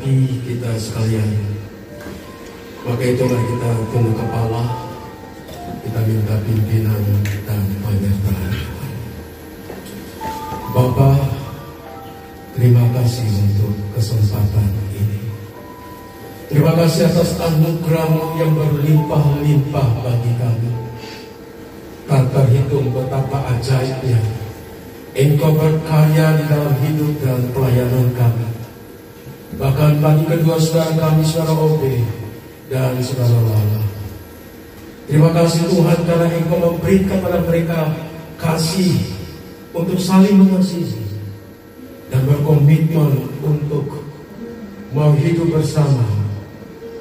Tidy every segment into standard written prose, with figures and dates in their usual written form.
hati kita sekalian. Maka itu mari kita tunduk kepala, kita minta pimpinan dan penyertaan. Bapa, terima kasih untuk kesempatan ini. Terima kasih atas anugerah-Mu yang berlimpah-limpah bagi kami. Tak terhitung betapa ajaibnya Engkau berkarya di dalam hidup dan pelayanan kami. Bahkan bagi kedua saudara kami, saudara Obe dan saudara Lala. Terima kasih Tuhan karena Engkau memberikan kepada mereka kasih untuk saling mengasihi dan berkomitmen untuk mau hidup bersama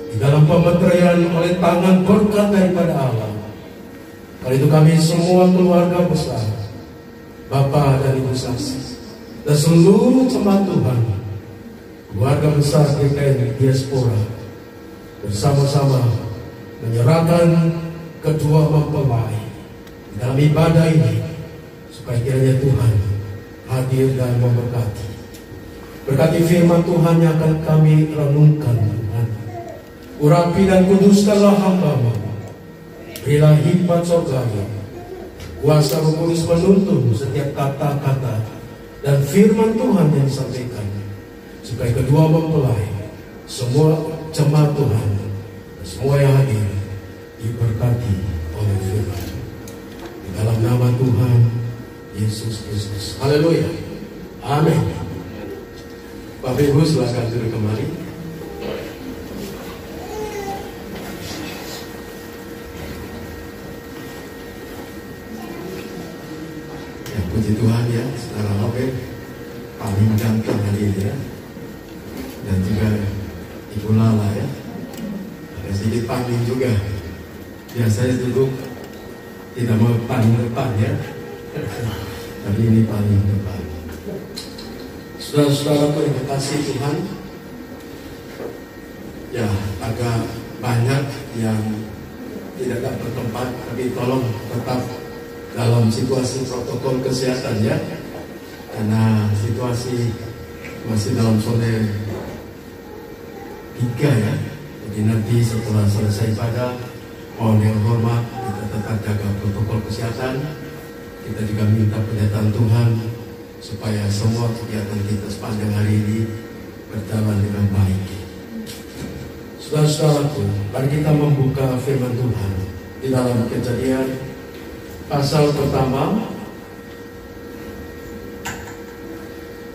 di dalam pemeteraian oleh tangan berkat daripada Allah. Karena itu kami semua keluarga besar, Bapak dan Ibu Saksi, dan seluruh jemaat Tuhan, keluarga besar GKI Diaspora, bersama-sama menyerahkan kedua mempelai dalam ibadah ini, supaya kiranya Tuhan hadir dan memberkati. Berkati firman Tuhan yang akan kami renungkan, Tuhan. Urapi dan kuduskanlah hamba-Mu. Berilah hikmat surgawi, kuasa Roh Kudus menuntun setiap kata-kata dan firman Tuhan yang disampaikan, supaya kedua mempelai, semua jemaat Tuhan, semua yang hadir diberkati oleh firman. Di dalam nama Tuhan Yesus Kristus. Haleluya. Amin. Bapak Ibu silakan duduk kembali. Ya, puji Tuhan ya, saudara Obe paling ganteng hari ini ya. Dan juga Ibu Lala ya. Ada sedikit paling juga. Biasanya duduk tidak mau paling depan ya. Tapi ini paling depan. Saudara-saudara yang dikasihi Tuhan, ya agak banyak yang tidak bertempat, tapi tolong tetap dalam situasi protokol kesehatan ya, karena situasi masih dalam zona 3 ya. Jadi nanti setelah selesai ibadah, mohon yang hormat kita tetap jaga protokol kesehatan. Kita juga minta penyertaan Tuhan supaya semua kegiatan kita sepanjang hari ini berjalan dengan baik. Saudara-saudaraku, mari kita membuka firman Tuhan di dalam Kejadian pasal pertama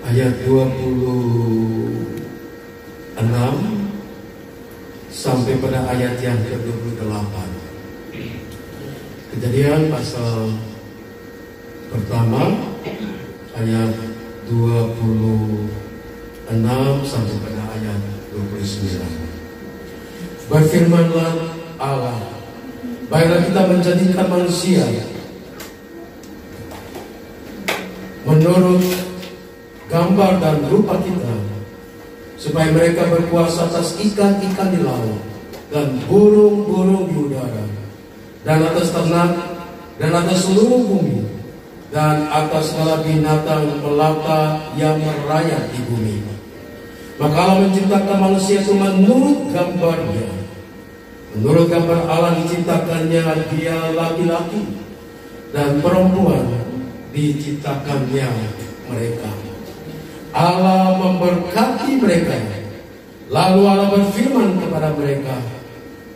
ayat 26 sampai pada ayat yang ke-28. Kejadian pasal pertama ayat 26 sampai pada ayat 29. Berfirmanlah Allah, baiklah kita menjadikan manusia menurut gambar dan rupa kita, supaya mereka berkuasa atas ikan-ikan di laut dan burung-burung di udara, dan atas ternak, dan atas seluruh bumi, dan atas segala binatang melata yang merayap di bumi. Maka Allah menciptakan manusia itu menurut gambarnya. Menurut gambar Allah diciptakannya dia laki-laki, dan perempuan diciptakannya mereka. Allah memberkati mereka. Lalu Allah berfirman kepada mereka,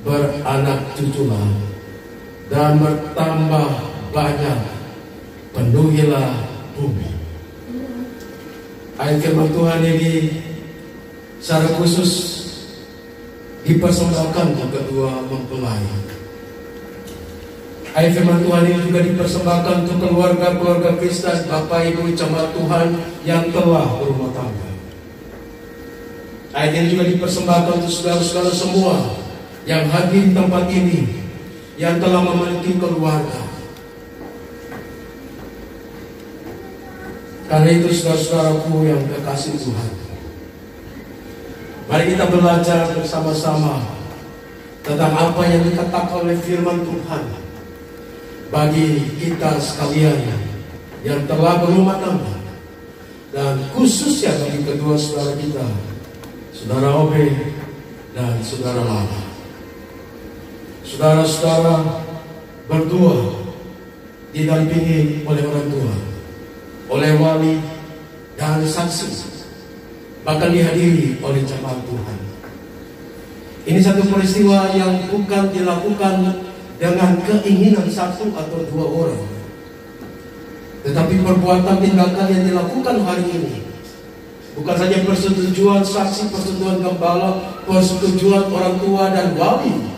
beranak cuculah dan bertambah banyak, penuhilah bumi. Ayat firman Tuhan ini secara khusus dipersembahkan ke kedua mempelai. Ayat firman Tuhan ini juga dipersembahkan untuk keluarga-keluarga Kristen, Bapak Ibu jemaat Tuhan yang telah berumah tangga. Ayat ini juga dipersembahkan untuk saudara-saudara semua yang hadir di tempat ini, yang telah memiliki keluarga. Karena itu saudara-saudaraku yang kekasih Tuhan, mari kita belajar bersama-sama tentang apa yang dikatakan oleh firman Tuhan bagi kita sekalian yang telah berumah tangga, dan khususnya bagi kedua saudara kita, Saudara Obe dan Saudara Lala. Saudara-saudara berdua didampingi oleh orang tua, oleh wali dan saksi, bahkan dihadiri oleh jemaat Tuhan. Ini satu peristiwa yang bukan dilakukan dengan keinginan satu atau dua orang, tetapi perbuatan tindakan yang dilakukan hari ini bukan saja persetujuan saksi, persetujuan gembala, persetujuan orang tua dan wali.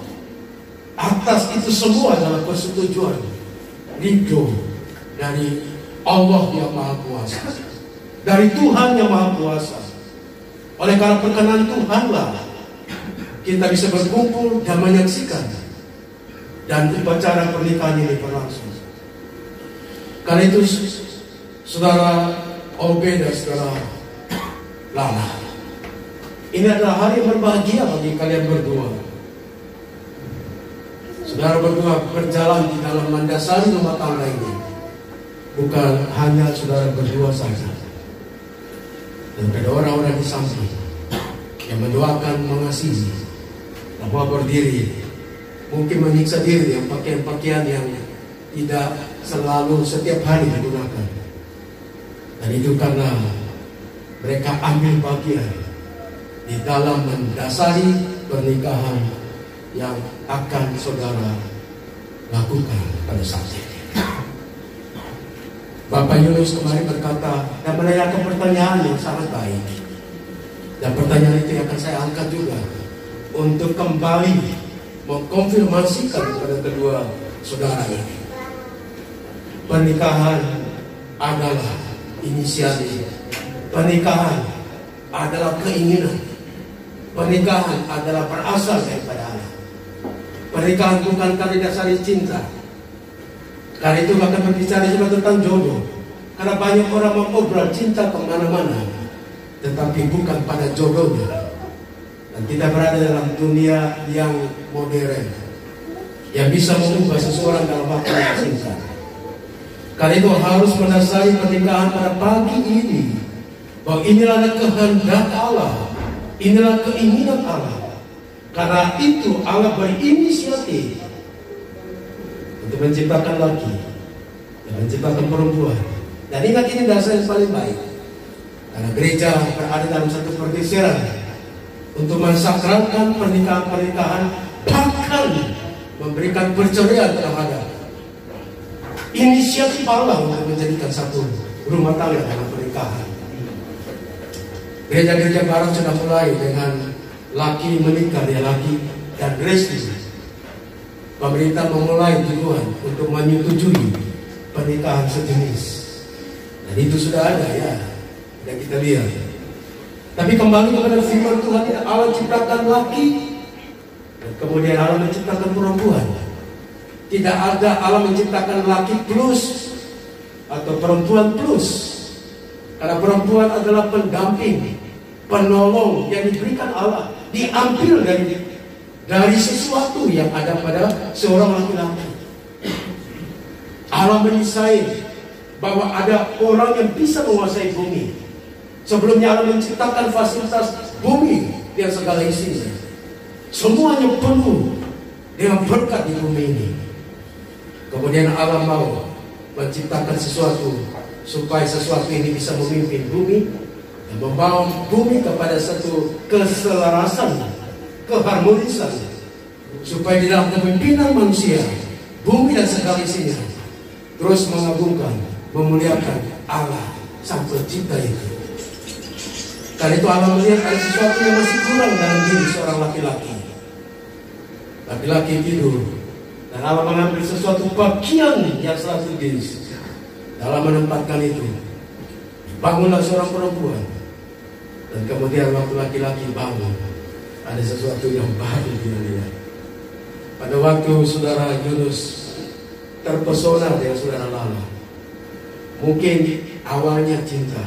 Atas itu semua adalah persetujuan ridho dari Allah yang Maha Kuasa, dari Tuhan yang Maha Kuasa. Oleh karena perkenan Tuhanlah kita bisa berkumpul dan menyaksikan dan upacara pernikahan ini berlangsung. Karena itu, Saudara Obe dan Saudara Lala, ini adalah hari yang berbahagia bagi kalian berdua. Saudara berdua berjalan di dalam mendasari rumah tangga ini, bukan hanya saudara berdua saja, dan ada orang-orang di samping yang mendoakan, mengasihi, bahwa berdiri, mungkin menyiksa diri yang pakaian-pakaian yang tidak selalu setiap hari digunakan. Dan itu karena mereka ambil bagian di dalam mendasari pernikahan yang akan saudara lakukan pada saat ini. Bapak Yunus kemarin berkata dan menanyakan pertanyaan yang sangat baik, dan pertanyaan itu akan saya angkat juga untuk kembali mengkonfirmasikan kepada kedua saudara ini. Pernikahan adalah inisiatif, pernikahan adalah keinginan, pernikahan adalah berasal daripada Allah. Pernikahan bukan karena dasari cinta. Karena itu akan berbicara juga tentang jodoh. Karena banyak orang mengobrol cinta kemana-mana, tetapi bukan pada jodohnya. Dan kita berada dalam dunia yang modern, yang bisa mengubah seseorang dalam waktu yang singkat. Karena itu harus mendasari pernikahan pada pagi ini, bahwa inilah kehendak Allah, inilah keinginan Allah. Karena itu Allah berinisiatif untuk menciptakan laki dan menciptakan perempuan. Dan ingat, ini dasar yang paling baik. Karena gereja berada dalam satu pergeseran untuk mensakralkan pernikahan-pernikahan, bahkan memberikan perceraian terhadap inisiatif Allah untuk menjadikan satu rumah tangga dalam pernikahan. Gereja-gereja barat sudah mulai dengan laki menikah dia laki dan grace. Pemerintah memulai tujuan untuk menyetujui pernikahan sejenis, dan itu sudah ada ya, dan kita lihat. Tapi kembali kepada firman Tuhan, Allah ciptakan laki dan kemudian Allah menciptakan perempuan. Tidak ada Allah menciptakan laki plus atau perempuan plus, karena perempuan adalah pendamping, penolong yang diberikan Allah, diambil dari sesuatu yang ada pada seorang laki-laki. Allah menyisai bahwa ada orang yang bisa menguasai bumi. Sebelumnya Allah menciptakan fasilitas bumi dan segala isinya. Semuanya penuh dengan berkat di bumi ini. Kemudian Allah mau menciptakan sesuatu supaya sesuatu ini bisa memimpin bumi dan membawa bumi kepada satu keselarasan, keharmonisan, supaya di dalam kepemimpinan manusia, bumi dan segala isinya terus mengagungkan, memuliakan Allah Sang Pencipta itu. Karena itu Allah melihat ada sesuatu yang masih kurang dalam diri seorang laki-laki. Laki-laki tidur, dan Allah mengambil sesuatu bagian yang strategis dalam menempatkan itu. Bangunlah seorang perempuan, dan kemudian waktu laki-laki bangun, ada sesuatu yang baru dia lihat. Pada waktu saudara Yunus terpesona dengan saudara Lala, mungkin awalnya cinta,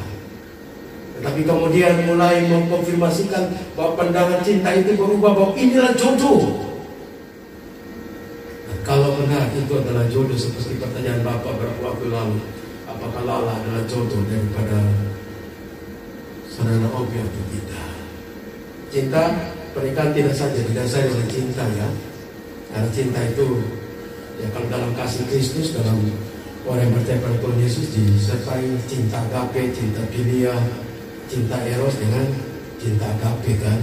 tetapi kemudian mulai mengkonfirmasikan bahwa pandangan cinta itu berubah, bahwa inilah jodoh. Dan kalau benar itu adalah jodoh, seperti pertanyaan Bapak beberapa waktu lalu, apakah Lala adalah jodoh daripada saudara Obi atau tidak? Cinta pernikahan tidak saja didasari oleh cinta ya. Karena cinta itu ya kalau dalam kasih Kristus, dalam orang yang percaya pada Tuhan Yesus disertai cinta agape, cinta philia, cinta eros dengan cinta agape kan.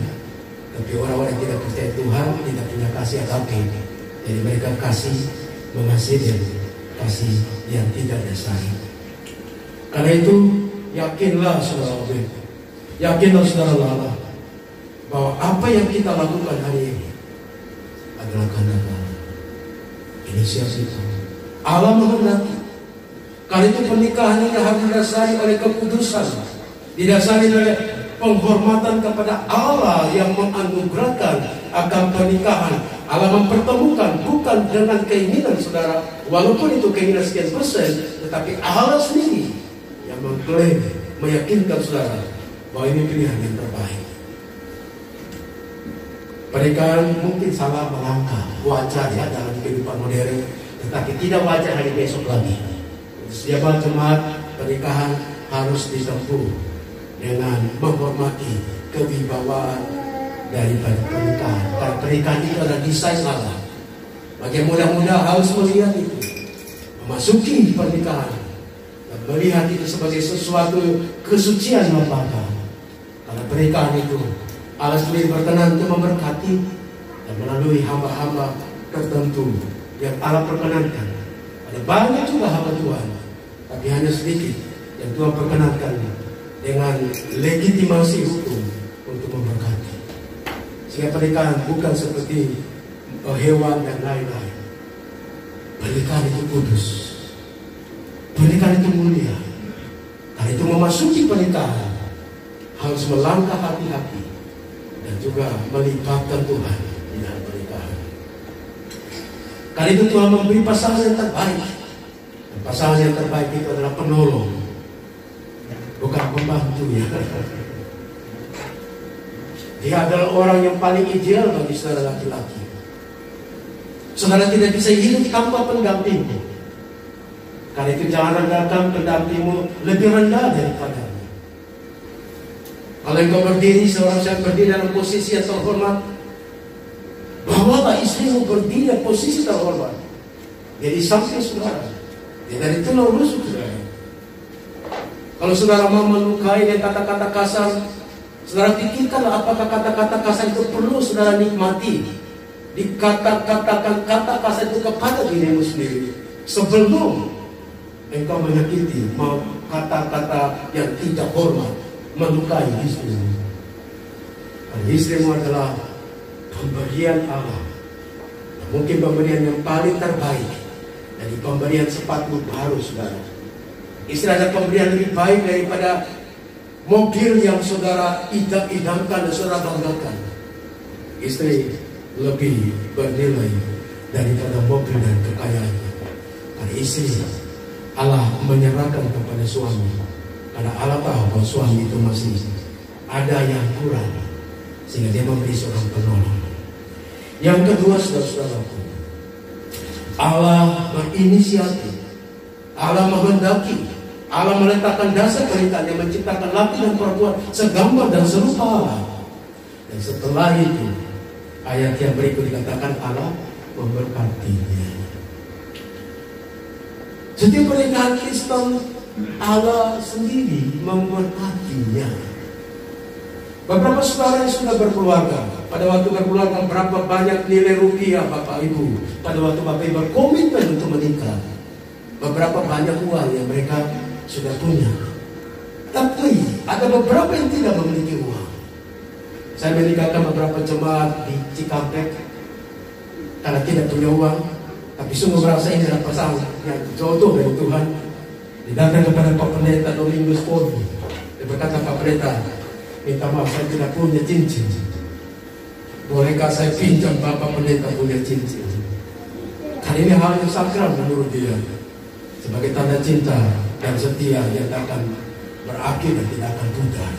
Tapi orang-orang yang tidak percaya Tuhan tidak punya kasih agape. Jadi mereka kasih mengasihi dan kasih yang tidak dasari. Karena itu yakinlah saudara, yakinlah saudara Lala, bahwa apa yang kita lakukan hari ini adalah kehendak Allah. Inisiasi Allah menghendaki. Karena itu pernikahan ini harus didasari oleh keputusan, didasari oleh penghormatan kepada Allah yang menganugerahkan akan pernikahan. Allah mempertemukan bukan dengan keinginan saudara, walaupun itu keinginan sekian persen, tetapi Allah sendiri yang mengklaim, meyakinkan saudara bahwa ini pilihan yang terbaik. Pernikahan mungkin salah melangkah, wajar ya dalam kehidupan modern, tetapi tidak wajar hari besok lagi. Setiap jemaat pernikahan harus ditempuh dengan menghormati kewibawaan daripada pernikahan. Karena pernikahan itu adalah desain Allah. Bagi muda-muda harus melihat itu, memasuki pernikahan dan melihat itu sebagai sesuatu kesucian lembaga. Karena pernikahan itu Allah sendiri berkenan untuk memberkati dan melalui hamba-hamba tertentu yang Allah perkenankan. Ada banyak juga hamba Tuhan, tapi hanya sedikit yang Tuhan perkenankan dengan legitimasi hukum untuk memberkati. Sehingga pernikahan bukan seperti hewan dan lain-lain. Pernikahan itu kudus, pernikahan itu mulia. Karena itu memasuki pernikahan harus melangkah hati-hati dan juga melibatkan Tuhan di dalam pernikahan. Karena itu Tuhan memberi pasangan yang terbaik. Dan pasangan yang terbaik itu adalah penolong, bukan pembantu ya. Dia adalah orang yang paling ideal bagi saudara laki-laki. Saudara tidak bisa hidup tanpa pendampingmu. Karena itu jangan rendahkan pendampingmu lebih rendah daripadanya. Kalau engkau berdiri, seorang saya berdiri dalam posisi yang terhormat, bawalah istrimu berdiri dalam posisi terhormat. Jadi sampai saudara, dia dari tulang rusuk saudara. Kalau saudara mau melukai dengan kata-kata kasar, saudara pikirkanlah apakah kata-kata kasar itu perlu saudara nikmati. Dikata-katakan kata kasar itu kepada dirimu sendiri sebelum engkau menyakiti, mau kata-kata yang tidak hormat melukai istrimu. Istrimu adalah pemberian Allah, mungkin pemberian yang paling terbaik dari pemberian sepatu baru saudara. Istri adalah pemberian lebih baik daripada mobil yang saudara idam-idamkan dan saudara banggakan. Istri lebih bernilai daripada mobil dan kekayaannya. Karena istri Allah menyerahkan kepada suami, karena Allah tahu bahwa suami itu masih ada yang kurang, sehingga dia memberi seorang penolong. Yang kedua saudara-saudaraku, Allah berinisiatif, Allah menghendaki, Allah meletakkan dasar pernikahan yang menciptakan laki dan perempuan segambar dan serupa Allah. Dan setelah itu ayat yang berikut dikatakan Allah memberkatinya. Setiap pernikahan Kristen Allah sendiri memberkatinya. Beberapa saudara yang sudah berkeluarga, pada waktu berkeluarga berapa banyak nilai rupiah Bapak Ibu, pada waktu Bapak Ibu berkomitmen untuk menikah, beberapa banyak uang yang mereka sudah punya. Tapi ada beberapa yang tidak memiliki uang. Saya menikahkan beberapa jemaat di Cikampek karena tidak punya uang, tapi sungguh merasa ini adalah pasangan yang jodoh dari Tuhan. Didatang kepada Pak Pendeta Domingus Podi, dia berkata, Pak Pendeta, minta maaf saya tidak punya cincin. Bolehkah saya pinjam Bapak Pendeta punya cincin? Karena ini hal yang sakral menurut dia, sebagai tanda cinta dan setia yang akan berakhir dan tidak akan pudar.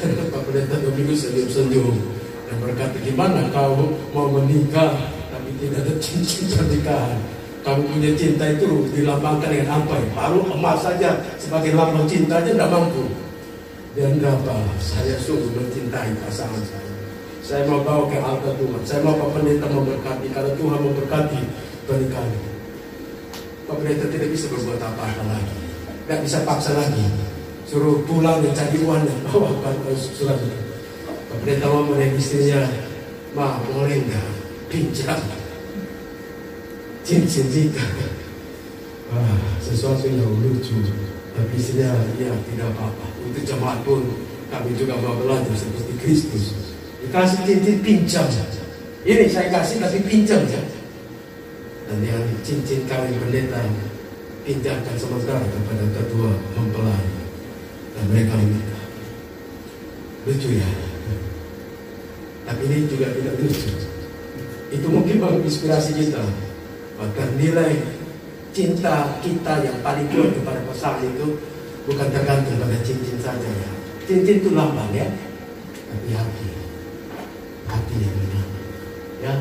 Pak Pendeta Domingus senyum-senyum dan berkata, gimana kau mau menikah tapi tidak ada cincin pernikahan? Kamu punya cinta itu dilambangkan dengan apa? Baru emas saja sebagai lambang cinta aja tidak mampu. Dan berapa saya sungguh mencintai pasangan saya. Saya mau bawa ke altar Tuhan. Saya mau Pak Pendeta memberkati. Kalau Tuhan memberkati pernikahan, Pak Pendeta tidak bisa berbuat apa-apa lagi. Tidak bisa paksa lagi. Suruh pulang dan cari uang dan bawa surat. Pak Pendeta mau istrinya, ma boleh enggak pinjam cincin kita. Sesuatu yang lucu. Tapi istrinya, ya tidak apa-apa. Untuk jemaat pun kami juga mau belajar seperti Kristus. Dikasih cincin pinjam saja. Ini saya kasih tapi pinjam saja. Dan yang cincin kawin pendeta pinjamkan sementara kepada kedua mempelai. Dan mereka menikah. Lucu ya. Tapi ini juga tidak lucu. Itu mungkin menginspirasi kita. Bahkan nilai cinta kita yang paling kuat kepada pasangan itu bukan tergantung pada cincin saja ya. Cincin itu lambang ya. Tapi hati yang benar ya.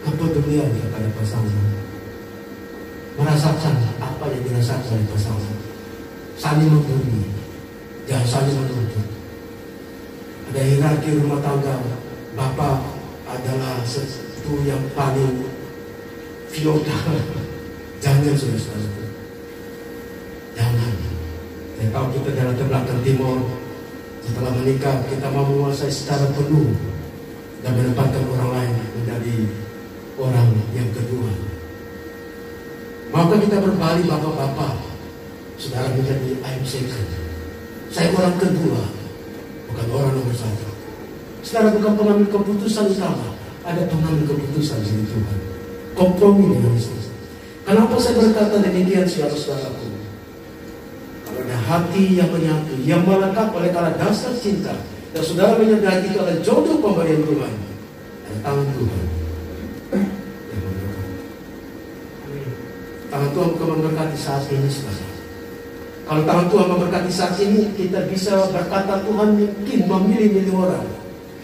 Kepedulian kepada pasangan, merasakan apa yang dirasakan oleh pasangan, saling memberi, jangan saling menuntut. Ada hierarki rumah tangga, bapak adalah sesuatu yang paling feodal. Jangan saudara-saudara, jangan. Saya tahu kita dalam terbelakang timur, setelah menikah kita mau menguasai secara penuh dan menempatkan orang lain menjadi orang yang kedua. Maka kita berbalik bapak-bapak, saudara menjadi I'm second. Saya orang kedua, bukan orang nomor satu. Saudara bukan pengambil keputusan utama, ada pengambil keputusan dari Tuhan. Kompromi dengan istri. Kenapa saya berkata demikian saudara-saudaraku? Kalau ada hati yang menyatu, yang melekat oleh karena dasar cinta, dan saudara menyadari itu adalah jodoh pemberian Tuhan, dan tangan Tuhan yang memberkati. Tangan Tuhan bukan memberkati saat ini saudara. Kalau tangan Tuhan memberkati saat ini, kita bisa berkata Tuhan mungkin memilih orang,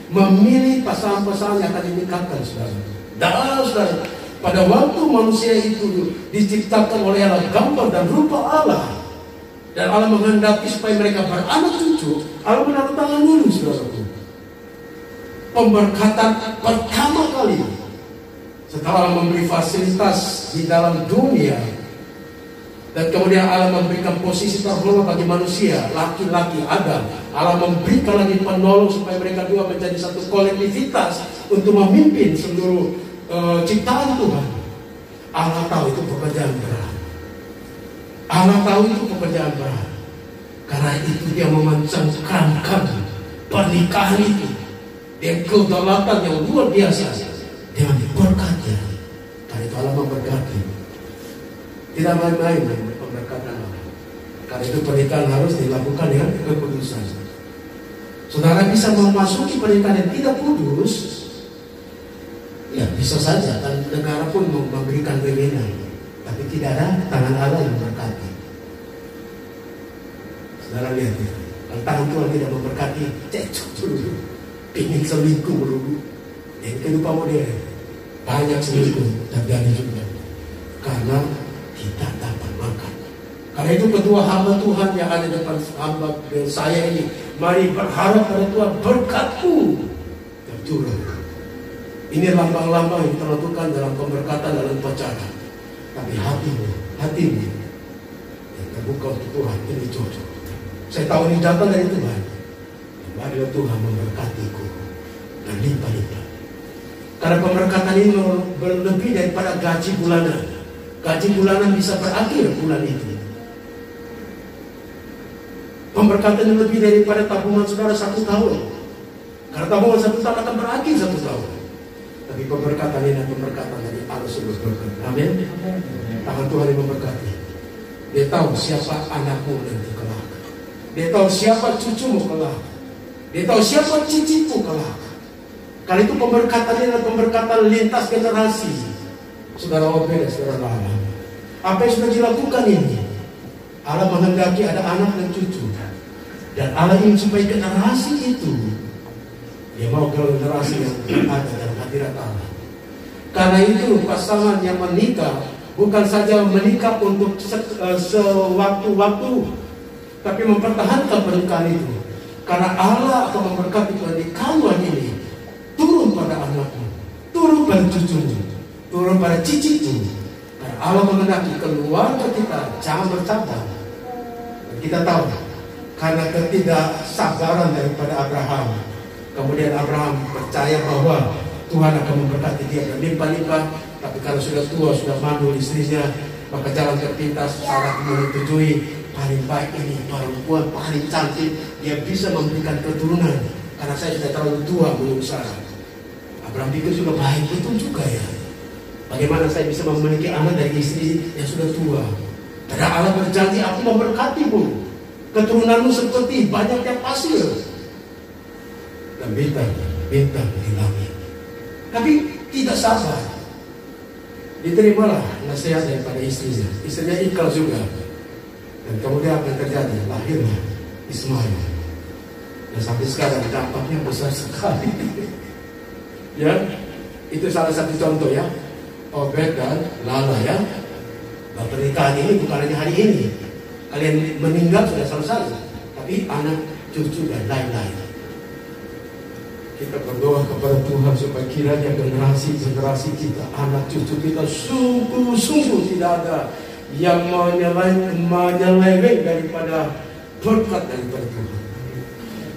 memilih pasangan-pasangan yang akan dinikahkan saudara. Dan saudara, pada waktu manusia itu diciptakan oleh Allah, gambar dan rupa Allah, dan Allah menghendaki supaya mereka beranak cucu, Allah menaruh tangan dulu saudaraku. Pemberkatan pertama kali setelah Allah memberi fasilitas di dalam dunia, dan kemudian Allah memberikan posisi terhormat bagi manusia, laki-laki Adam. Allah memberikan lagi penolong supaya mereka dua menjadi satu kolektivitas untuk memimpin seluruh ciptaan Tuhan. Allah tahu itu pekerjaan berat. Allah tahu itu pekerjaan berat. Karena itu dia memancangkan pernikahan itu dengan kedaulatan yang luar biasa, dengan berkatnya. Karena itu Allah memberkati. Tidak main-main dengan pemberkatan Allah. Karena itu pernikahan harus dilakukan dengan keputusan. Saudara bisa memasuki pernikahan yang tidak kudus, ya bisa saja, kan negara pun memberikan wewenang, tapi tidak ada tangan Allah yang memberkati. Saudara lihat ya, kalau tangan Tuhan tidak memberkati, cecok dulu, pingin selingkuh dulu. Yang kedua modern, banyak selingkuh terjadi juga, karena kita dapat makan. Karena itu kedua hamba Tuhan yang ada di depan hamba saya ini, mari berharap pada Tuhan berkat-Mu tercurah. Ini lambang-lambang yang kita lakukan dalam pemberkatan dalam upacara. Tapi hatimu yang terbuka untuk Tuhan, ini cocok. Saya tahu ini datang dari Tuhan. Marilah Tuhan memberkatiku dan limpah-limpah. Karena pemberkatan ini lebih daripada gaji bulanan. Gaji bulanan bisa berakhir bulan itu. Pemberkatan ini lebih daripada tabungan saudara 1 tahun. Karena tabungan 1 tahun akan berakhir 1 tahun. Tapi pemberkatan ini adalah pemberkatan dari Allah sungguh berkat. Amin. Tangan Tuhan yang memberkati. Dia tahu siapa anakmu nanti kelak. Dia tahu siapa cucumu kelak. Dia tahu siapa cicitmu kelak. Karena itu pemberkatan ini adalah pemberkatan lintas generasi. Saudara Obed dan saudara Lala, apa yang sudah dilakukan ini, Allah menghendaki ada anak dan cucu. Dan Allah ingin supaya generasi itu, dia mau generasi yang ada dalam hadirat Allah. Karena itu pasangan yang menikah bukan saja menikah untuk sewaktu-waktu, tapi mempertahankan pernikahan itu. Karena Allah akan memberkati pernikahan ini, turun pada anakmu, turun pada cucumu, turun pada cicitmu. Karena Allah mengendaki keluarga kita jangan bercabang. Kita tahu, karena ketidaksabaran daripada Abraham, kemudian Abraham percaya bahwa Tuhan akan memberkati dia berlimpah-limpah. Tapi kalau sudah tua, sudah mandul istrinya, maka jalan terpintas Sarah menyetujui paling baik ini perempuan paling cantik, dia bisa memberikan keturunan. Karena saya sudah terlalu tua menurut Sarah. Abraham pikir sudah baik, betul juga ya. Bagaimana saya bisa memiliki anak dari istri yang sudah tua? Karena Allah berjanji, aku memberkatimu, keturunanmu seperti banyaknya pasir dan bintang di langit. Tapi tidak sabar. Diterimalah nasihat daripada istrinya. Istrinya ikhlas juga. Dan kemudian apa yang terjadi? Lahirlah Ismail. Dan sampai sekarang dampaknya besar sekali. Ya, itu salah satu contoh ya. Obed dan Lala ya. Nah, pernikahan ini bukan hanya hari ini. Kalian meninggal sudah selesai. Tapi anak, cucu dan lain-lain. Kita berdoa kepada Tuhan supaya kiranya generasi kita, anak cucu kita sungguh-sungguh tidak ada yang menyeleweng daripada berkat daripada Tuhan.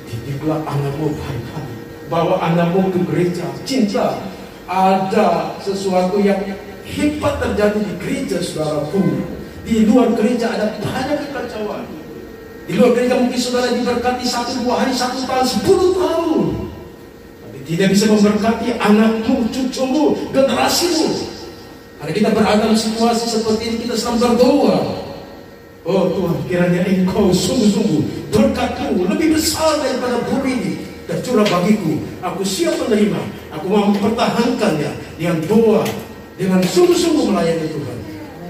Didiklah anakmu baik-baik, bawa anakmu ke gereja, cinta. Ada sesuatu yang hebat terjadi di gereja, saudaraku. Di luar gereja ada banyak kekacauan. Di luar gereja mungkin saudara diberkati 1-2 hari, 1 tahun, 10 tahun. Tidak bisa memberkati anakmu, cucumu, generasimu. Karena kita berada dalam situasi seperti ini, kita sedang berdoa. Oh Tuhan, kiranya Engkau sungguh-sungguh berkat-Mu lebih besar daripada bumi ini tercurah bagiku. Aku siap menerima. Aku mau mempertahankannya dengan doa, dengan sungguh-sungguh melayani Tuhan.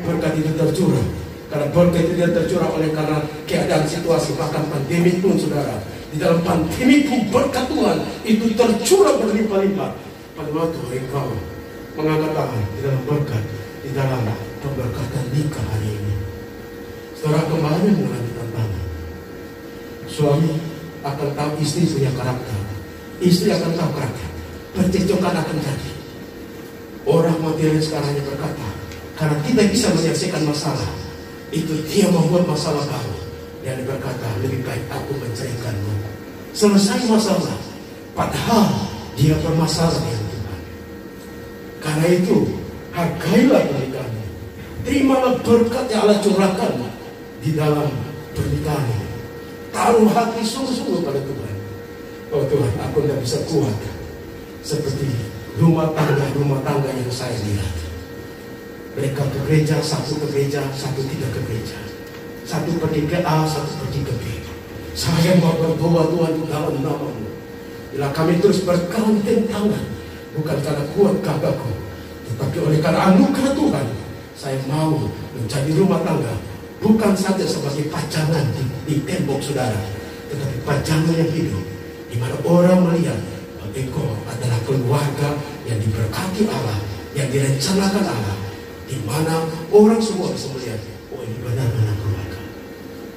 Berkat itu tercurah. Karena berkat itu tidak tercurah oleh karena keadaan situasi, bahkan pandemi pun saudara. Di dalam pandemi pun berkat Tuhan itu tercurah berlimpah-limpah. Pada waktu engkau mengangkat tangan di dalam berkat, di dalam pemberkatan nikah hari ini. Saudara kembali mengalami tantangan. Suami akan tahu istri punya karakter. Istri akan tahu karakter. Percekcokan akan jadi. Orang modern sekarang ini berkata, karena tidak bisa menyelesaikan masalah, itu dia membuat masalah baru. Dan berkata, lebih baik aku menceraikanmu. Selesai masalah. Padahal dia bermasalah dengan Tuhan. Karena itu, hargailah pernikahanmu. Terimalah berkat yang Allah curahkan di dalam pernikahan. Taruh hati sungguh-sungguh pada Tuhan. Oh Tuhan, aku tidak bisa kuat seperti rumah tangga yang saya lihat. Mereka ke gereja, satu ke gereja, satu tidak ke gereja. Satu pergi ke A, satu pergi ke B. Saya mau berdoa Tuhan di dalam nama-Mu. Bila kami terus bergandengan tangan, bukan karena kuat gagahku, tetapi oleh karena anugerah Tuhan, saya mau menjadi rumah tangga, bukan saja sebagai pajangan di tembok saudara, tetapi pajangan yang hidup, di mana orang melihat bahwa engkau adalah keluarga yang diberkati Allah, yang direncanakan Allah, di mana orang semua bisa melihat, oh ini benar-benar keluarga.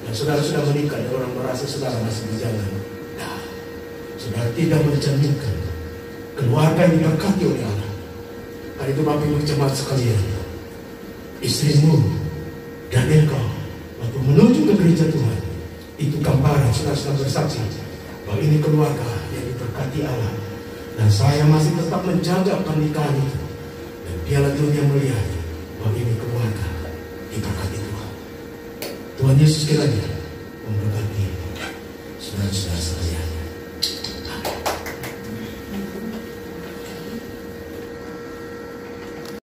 Dan saudara sudah menikah dan orang merasa saudara masih berjalan. Nah, saudara tidak mencerminkan keluarga yang diberkati oleh Allah. Karena itu Bapak Ibu jemaat sekalian, istrimu dan engkau waktu menuju ke gereja Tuhan, itu gambaran saudara bersaksi bahwa ini keluarga yang diberkati Allah. Dan saya masih tetap menjaga pernikahan itu. Dan biarlah dunia melihat bahwa ini keluarga diberkati Tuhan. Tuhan Yesus kiranya memberkati saudara-saudara sekalian.